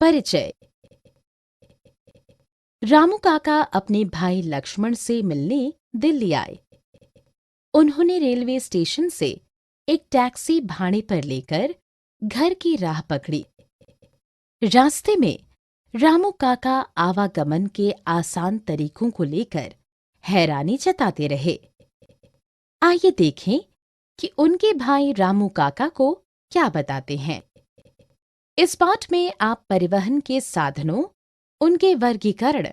परिचय। रामू काका अपने भाई लक्ष्मण से मिलने दिल्ली आए। उन्होंने रेलवे स्टेशन से एक टैक्सी भाड़े पर लेकर घर की राह पकड़ी। रास्ते में रामू काका आवागमन के आसान तरीकों को लेकर हैरानी जताते रहे। आइए देखें कि उनके भाई रामू काका को क्या बताते हैं। इस पाठ में आप परिवहन के साधनों, उनके वर्गीकरण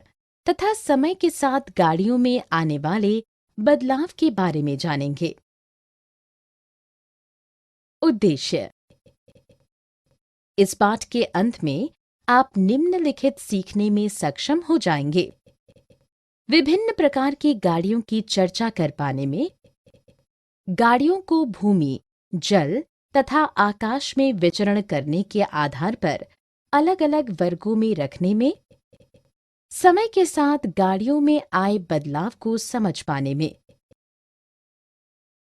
तथा समय के साथ गाड़ियों में आने वाले बदलाव के बारे में जानेंगे। उद्देश्य। इस पाठ के अंत में आप निम्नलिखित सीखने में सक्षम हो जाएंगे। विभिन्न प्रकार की गाड़ियों की चर्चा कर पाने में, गाड़ियों को भूमि, जल तथा आकाश में विचरण करने के आधार पर अलग-अलग वर्गों में रखने में, समय के साथ गाड़ियों में आए बदलाव को समझ पाने में।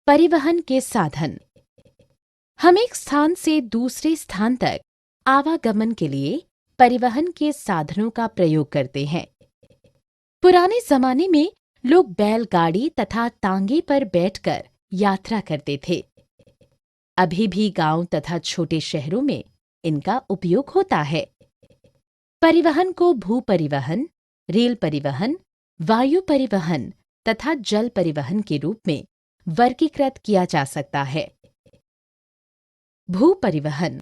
परिवहन के साधन। हम एक स्थान से दूसरे स्थान तक आवागमन के लिए परिवहन के साधनों का प्रयोग करते हैं। पुराने जमाने में लोग बैलगाड़ी तथा तांगे पर बैठकर यात्रा करते थे। अभी भी गांव तथा छोटे शहरों में इनका उपयोग होता है। परिवहन को भू परिवहन, रेल परिवहन, वायु परिवहन तथा जल परिवहन के रूप में वर्गीकृत किया जा सकता है। भू परिवहन।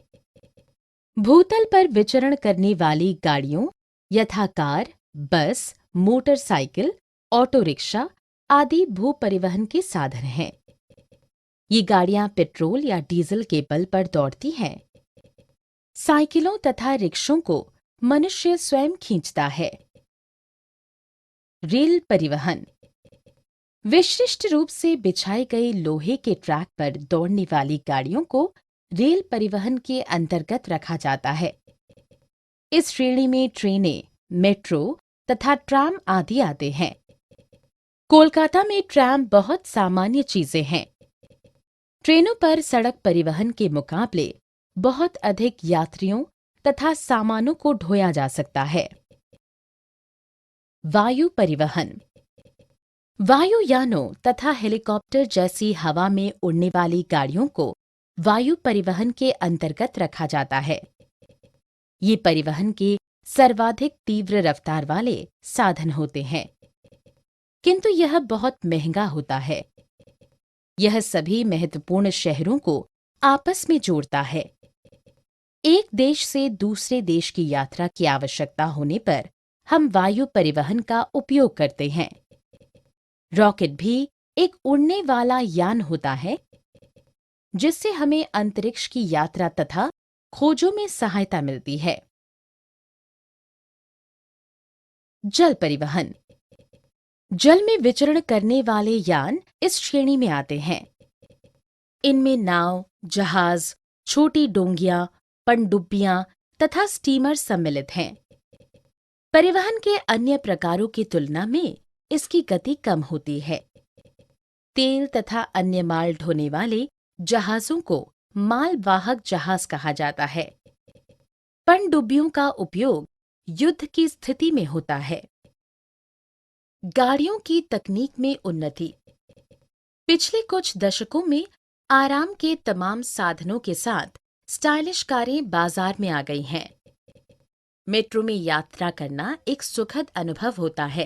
भूतल पर विचरण करने वाली गाड़ियों यथा कार, बस, मोटरसाइकिल, ऑटो रिक्शा आदि भू परिवहन के साधन हैं। ये गाड़ियां पेट्रोल या डीजल के बल पर दौड़ती हैं। साइकिलों तथा रिक्शों को मनुष्य स्वयं खींचता है। रेल परिवहन। विशिष्ट रूप से बिछाए गए लोहे के ट्रैक पर दौड़ने वाली गाड़ियों को रेल परिवहन के अंतर्गत रखा जाता है। इस श्रेणी में ट्रेनें, मेट्रो तथा ट्राम आदि आते हैं। कोलकाता में ट्राम बहुत सामान्य चीजें हैं। ट्रेनों पर सड़क परिवहन के मुकाबले बहुत अधिक यात्रियों तथा सामानों को ढोया जा सकता है। वायु परिवहन। वायुयानों तथा हेलीकॉप्टर जैसी हवा में उड़ने वाली गाड़ियों को वायु परिवहन के अंतर्गत रखा जाता है। ये परिवहन के सर्वाधिक तीव्र रफ्तार वाले साधन होते हैं, किंतु यह बहुत महंगा होता है। यह सभी महत्वपूर्ण शहरों को आपस में जोड़ता है। एक देश से दूसरे देश की यात्रा की आवश्यकता होने पर हम वायु परिवहन का उपयोग करते हैं। रॉकेट भी एक उड़ने वाला यान होता है, जिससे हमें अंतरिक्ष की यात्रा तथा खोजों में सहायता मिलती है। जल परिवहन। जल में विचरण करने वाले यान इस श्रेणी में आते हैं। इनमें नाव, जहाज, छोटी डोंगियां, पनडुब्बियां तथा स्टीमर सम्मिलित हैं। परिवहन के अन्य प्रकारों की तुलना में इसकी गति कम होती है। तेल तथा अन्य माल ढोने वाले जहाजों को मालवाहक जहाज कहा जाता है। पनडुब्बियों का उपयोग युद्ध की स्थिति में होता है। गाड़ियों की तकनीक में उन्नति। पिछले कुछ दशकों में आराम के तमाम साधनों के साथ स्टाइलिश कारें बाजार में आ गई हैं। मेट्रो में यात्रा करना एक सुखद अनुभव होता है,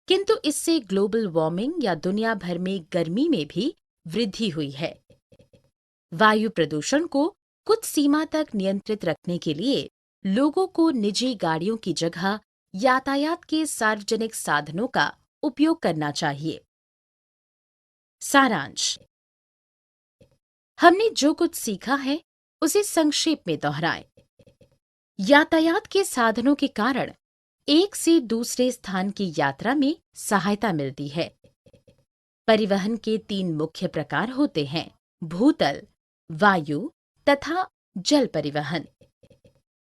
किंतु इससे ग्लोबल वार्मिंग या दुनिया भर में गर्मी में भी वृद्धि हुई है। वायु प्रदूषण को कुछ सीमा तक नियंत्रित रखने के लिए लोगों को निजी गाड़ियों की जगह यातायात के सार्वजनिक साधनों का उपयोग करना चाहिए। सारांश। हमने जो कुछ सीखा है उसे संक्षेप में दोहराएं। यातायात के साधनों के कारण एक से दूसरे स्थान की यात्रा में सहायता मिलती है। परिवहन के 3 मुख्य प्रकार होते हैं: भूतल, वायु तथा जल परिवहन।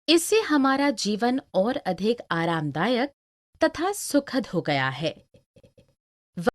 इससे हमारा जीवन और अधिक आरामदायक तथा सुखद हो गया है।